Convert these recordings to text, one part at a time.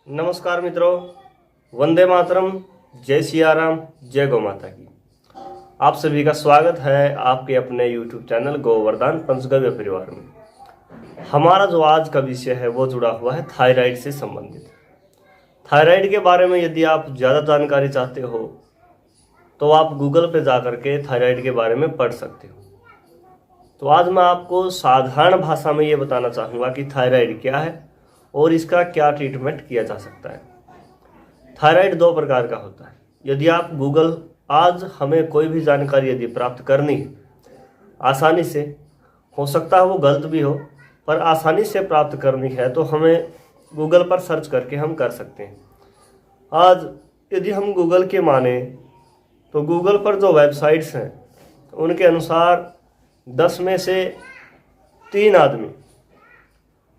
नमस्कार मित्रों, वंदे मातरम, जय सिया राम, जय गौ माता की। आप सभी का स्वागत है आपके अपने YouTube चैनल गोवर्धन पंचगव्य परिवार में। हमारा जो आज का विषय है वो जुड़ा हुआ है थायराइड से संबंधित। थायराइड के बारे में यदि आप ज़्यादा जानकारी चाहते हो तो आप गूगल पे जा करके थायराइड के बारे में पढ़ सकते हो। तो आज मैं आपको साधारण भाषा में ये बताना चाहूँगा कि थायराइड क्या है और इसका क्या ट्रीटमेंट किया जा सकता है। थायराइड दो प्रकार का होता है। यदि आप गूगल आज हमें कोई भी जानकारी यदि प्राप्त करनी है आसानी से, हो सकता है वो गलत भी हो, पर आसानी से प्राप्त करनी है तो हमें गूगल पर सर्च करके हम कर सकते हैं। आज यदि हम गूगल के माने तो गूगल पर जो वेबसाइट्स हैं उनके अनुसार 10 में से 3 आदमी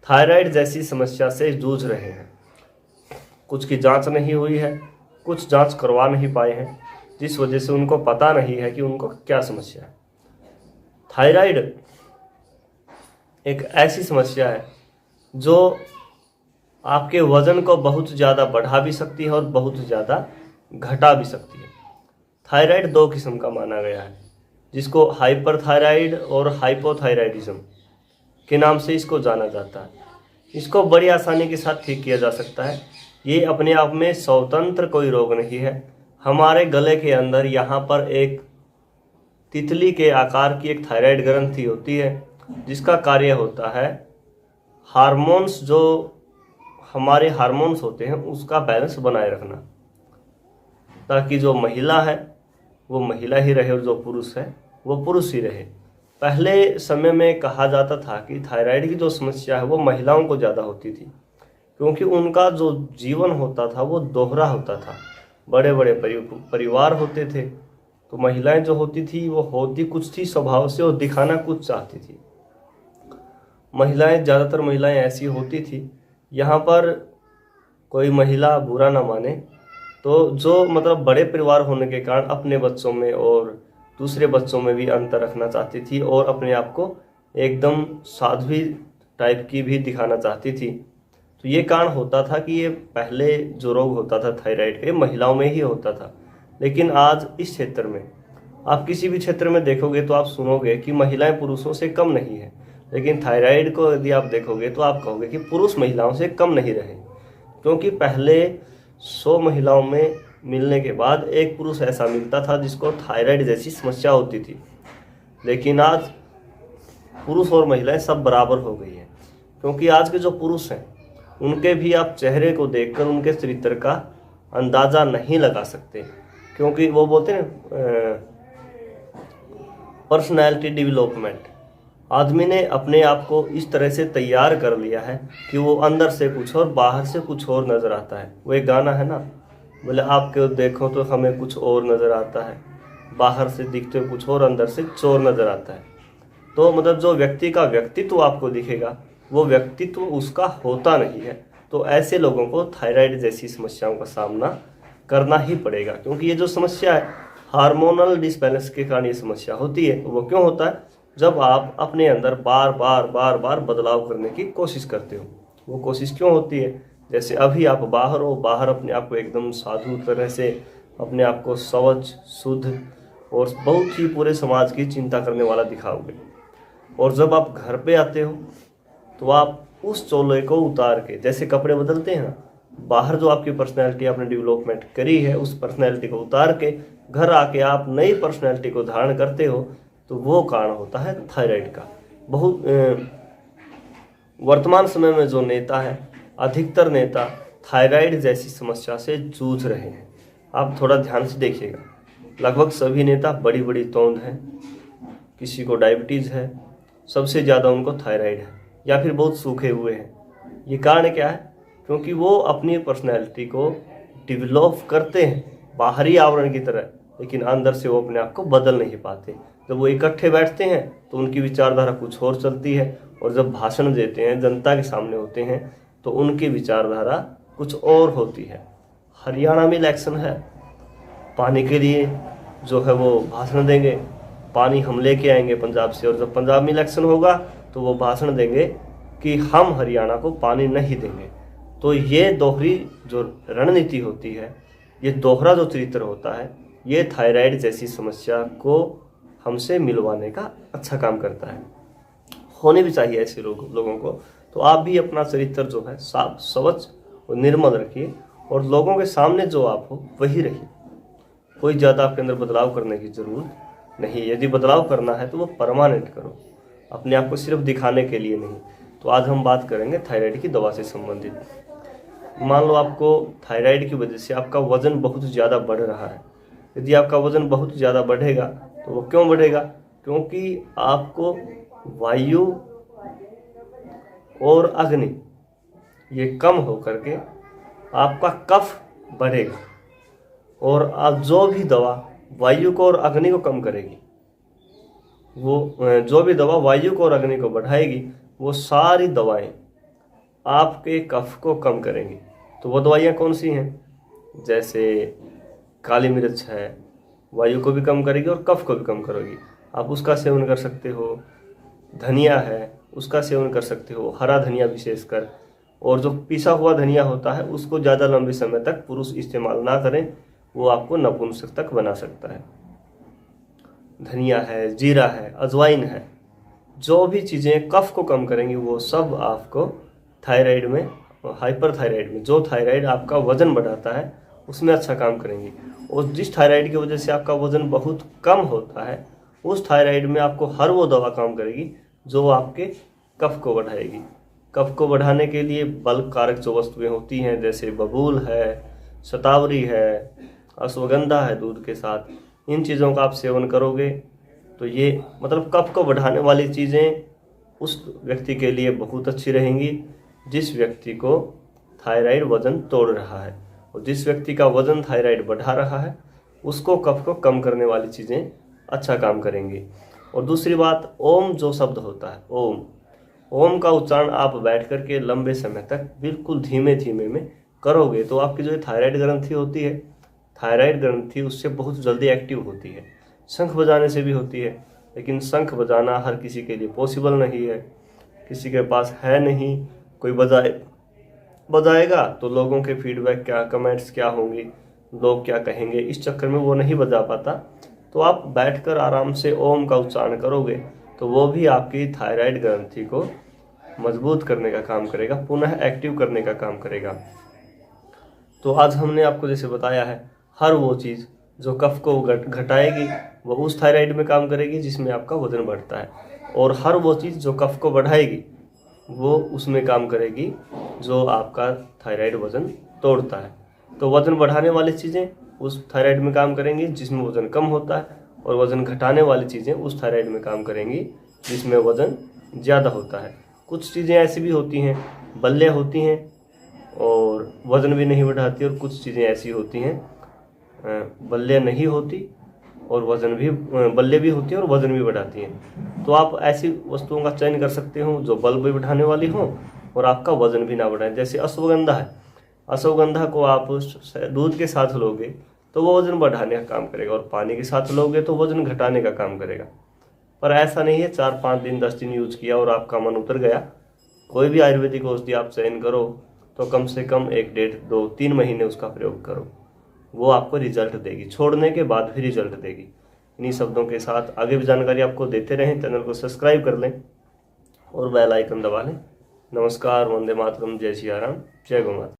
थायराइड जैसी समस्या से जूझ रहे हैं। कुछ की जांच नहीं हुई है, कुछ जांच करवा नहीं पाए हैं, जिस वजह से उनको पता नहीं है कि उनको क्या समस्या है। थायराइड एक ऐसी समस्या है जो आपके वजन को बहुत ज़्यादा बढ़ा भी सकती है और बहुत ज़्यादा घटा भी सकती है। थायराइड 2 किस्म का माना गया है, जिसको हाइपरथायराइड और हाइपोथायराइडिज्म के नाम से इसको जाना जाता है। इसको बड़ी आसानी के साथ ठीक किया जा सकता है। ये अपने आप में स्वतंत्र कोई रोग नहीं है। हमारे गले के अंदर यहाँ पर एक तितली के आकार की एक थायराइड ग्रंथि होती है, जिसका कार्य होता है हार्मोन्स, जो हमारे हार्मोन्स होते हैं उसका बैलेंस बनाए रखना, ताकि जो महिला है वो महिला ही रहे और जो पुरुष है वो पुरुष ही रहे। पहले समय में कहा जाता था कि थायराइड की जो समस्या है वो महिलाओं को ज़्यादा होती थी, क्योंकि उनका जो जीवन होता था वो दोहरा होता था। बड़े बड़े परिवार होते थे, तो महिलाएं जो होती थी वो होती कुछ थी स्वभाव से और दिखाना कुछ चाहती थी। महिलाएं, ज़्यादातर महिलाएं ऐसी होती थी। यहाँ पर कोई महिला बुरा ना माने तो जो मतलब बड़े परिवार होने के कारण अपने बच्चों में और दूसरे बच्चों में भी अंतर रखना चाहती थी और अपने आप को एकदम साध्वी टाइप की भी दिखाना चाहती थी। तो ये कारण होता था कि ये पहले जो रोग होता था थायराइड के महिलाओं में ही होता था। लेकिन आज इस क्षेत्र में आप किसी भी क्षेत्र में देखोगे तो आप सुनोगे कि महिलाएं पुरुषों से कम नहीं है। लेकिन थायराइड को यदि आप देखोगे तो आप कहोगे कि पुरुष महिलाओं से कम नहीं रहे, क्योंकि पहले 100 महिलाओं में मिलने के बाद एक पुरुष ऐसा मिलता था जिसको थायराइड जैसी समस्या होती थी। लेकिन आज पुरुष और महिलाएं सब बराबर हो गई हैं, क्योंकि आज के जो पुरुष हैं उनके भी आप चेहरे को देखकर उनके चरित्र का अंदाज़ा नहीं लगा सकते, क्योंकि वो बोलते हैं पर्सनैलिटी डेवलपमेंट। आदमी ने अपने आप को इस तरह से तैयार कर लिया है कि वो अंदर से कुछ और बाहर से कुछ और नज़र आता है। वो एक गाना है ना, बोले आपके देखो तो हमें कुछ और नज़र आता है, बाहर से दिखते हो कुछ और, अंदर से चोर नज़र आता है। तो मतलब जो व्यक्ति का व्यक्तित्व आपको दिखेगा वो व्यक्तित्व उसका होता नहीं है। तो ऐसे लोगों को थायराइड जैसी समस्याओं का सामना करना ही पड़ेगा, क्योंकि ये जो समस्या है हार्मोनल डिसबैलेंस के कारण ये समस्या होती है। वो क्यों होता है? जब आप अपने अंदर बार बार बदलाव करने की कोशिश करते हो। वो कोशिश क्यों होती है? जैसे अभी आप बाहर हो, बाहर अपने आप को एकदम साधु तरह से, अपने आप को स्वच्छ, शुद्ध और बहुत ही पूरे समाज की चिंता करने वाला दिखाओगे, और जब आप घर पे आते हो तो आप उस चोले को उतार के, जैसे कपड़े बदलते हैं ना, बाहर जो आपकी पर्सनैलिटी आपने डेवलपमेंट करी है उस पर्सनैलिटी को उतार के घर आके आप नई पर्सनैलिटी को धारण करते हो, तो वो कारण होता है थायराइड का। बहुत वर्तमान समय में जो नेता है, अधिकतर नेता थायराइड जैसी समस्या से जूझ रहे हैं। आप थोड़ा ध्यान से देखिएगा, लगभग सभी नेता बड़ी बड़ी तोंद हैं, किसी को डायबिटीज़ है, सबसे ज़्यादा उनको थायराइड है, या फिर बहुत सूखे हुए हैं। ये कारण क्या है? क्योंकि वो अपनी पर्सनैलिटी को डेवलप करते हैं बाहरी आवरण की तरह, लेकिन अंदर से वो अपने आप को बदल नहीं पाते। जब वो इकट्ठे बैठते हैं तो उनकी विचारधारा कुछ और चलती है, और जब भाषण देते हैं, जनता के सामने होते हैं, तो उनकी विचारधारा कुछ और होती है। हरियाणा में इलेक्शन है, पानी के लिए जो है वो भाषण देंगे, पानी हम लेके आएंगे पंजाब से, और जब पंजाब में इलेक्शन होगा तो वो भाषण देंगे कि हम हरियाणा को पानी नहीं देंगे। तो ये दोहरी जो रणनीति होती है, ये दोहरा जो चरित्र होता है, ये थायराइड जैसी समस्या को हमसे मिलवाने का अच्छा काम करता है। होने भी चाहिए ऐसे लोगों को। तो आप भी अपना चरित्र जो है साफ स्वच्छ और निर्मल रखिए, और लोगों के सामने जो आप हो वही रहिए। कोई ज़्यादा आपके अंदर बदलाव करने की ज़रूरत नहीं। यदि बदलाव करना है तो वो परमानेंट करो, अपने आप को सिर्फ दिखाने के लिए नहीं। तो आज हम बात करेंगे थायराइड की दवा से संबंधित। मान लो आपको थायराइड की वजह से आपका वजन बहुत ज़्यादा बढ़ रहा है। यदि आपका वजन बहुत ज़्यादा बढ़ेगा तो वो क्यों बढ़ेगा? क्योंकि आपको वायु और अग्नि ये कम हो करके आपका कफ बढ़ेगा, और आप जो भी दवा वायु को और अग्नि को कम करेगी, वो जो भी दवा वायु को और अग्नि को बढ़ाएगी, वो सारी दवाएं आपके कफ को कम करेंगी। तो वो दवाइयाँ कौन सी हैं? जैसे काली मिर्च है, वायु को भी कम करेगी और कफ को भी कम करेगी, आप उसका सेवन कर सकते हो। धनिया है, उसका सेवन कर सकते हो, हरा धनिया विशेषकर। और जो पिसा हुआ धनिया होता है उसको ज़्यादा लंबे समय तक पुरुष इस्तेमाल ना करें, वो आपको नपुंसक बना सकता है। धनिया है, जीरा है, अजवाइन है, जो भी चीज़ें कफ को कम करेंगी वो सब आपको थायराइड में, हाइपरथायराइड में, जो थायराइड आपका वजन बढ़ाता है उसमें अच्छा काम करेंगी। और जिस थायराइड की वजह से आपका वजन बहुत कम होता है, उस थायराइड में आपको हर वो दवा काम करेगी जो आपके कफ को बढ़ाएगी। कफ को बढ़ाने के लिए बल कारक जो वस्तुएं होती हैं, जैसे बबूल है, शतावरी है, अश्वगंधा है दूध के साथ, इन चीज़ों का आप सेवन करोगे तो ये मतलब कफ को बढ़ाने वाली चीज़ें उस व्यक्ति के लिए बहुत अच्छी रहेंगी जिस व्यक्ति को थायराइड वजन तोड़ रहा है। और जिस व्यक्ति का वजन थायराइड बढ़ा रहा है उसको कफ को कम करने वाली चीज़ें अच्छा काम करेंगी। और दूसरी बात, ओम जो शब्द होता है, ओम का उच्चारण आप बैठ कर के लंबे समय तक बिल्कुल धीमे धीमे में करोगे तो आपकी जो थायराइड ग्रंथि होती है, थायराइड ग्रंथि उससे बहुत जल्दी एक्टिव होती है। शंख बजाने से भी होती है, लेकिन शंख बजाना हर किसी के लिए पॉसिबल नहीं है, किसी के पास है नहीं। कोई बजाएगा तो लोगों के फीडबैक क्या, कमेंट्स क्या होंगे, लोग क्या कहेंगे, इस चक्कर में वो नहीं बजा पाता। तो आप बैठकर आराम से ओम का उच्चारण करोगे तो वो भी आपकी थायराइड ग्रंथि को मजबूत करने का काम करेगा, पुनः एक्टिव करने का काम करेगा। तो आज हमने आपको जैसे बताया है, हर वो चीज़ जो कफ को घटाएगी वो उस थायराइड में काम करेगी जिसमें आपका वजन बढ़ता है, और हर वो चीज़ जो कफ को बढ़ाएगी वो उसमें काम करेगी जो आपका थायराइड वजन तोड़ता है। तो वजन बढ़ाने वाली चीज़ें उस थायराइड में काम करेंगी जिसमें वजन कम होता है, और वजन घटाने वाली चीज़ें उस थायराइड में काम करेंगी जिसमें वजन ज़्यादा होता है। कुछ चीज़ें ऐसी भी होती हैं, बल्ले होती हैं और वजन भी नहीं बढ़ाती, और कुछ चीज़ें ऐसी होती हैं बल्ले नहीं होती और वजन भी, बल्ले भी होती है और वजन भी बढ़ाती हैं। तो आप ऐसी वस्तुओं का चयन कर सकते हो जो बल भी बढ़ाने वाली हो और आपका वजन भी ना बढ़ाए। जैसे अश्वगंधा है, अश्वगंधा को आप दूध के साथ लोगे तो वो वजन बढ़ाने का काम करेगा, और पानी के साथ लोगे तो वजन घटाने का काम करेगा। पर ऐसा नहीं है 4-5 दिन 10 दिन यूज किया और आपका मन उतर गया। कोई भी आयुर्वेदिक औषधि आप चयन करो तो कम से कम 1, 1.5, 2, 3 महीने उसका प्रयोग करो, वो आपको रिजल्ट देगी, छोड़ने के बाद भी रिजल्ट देगी। इन्हीं शब्दों के साथ आगे भी जानकारी आपको देते रहें। चैनल को सब्सक्राइब कर लें और बेल आइकन दबा लें। नमस्कार, वंदे मातरम, जय सिया राम, जय गौ माता।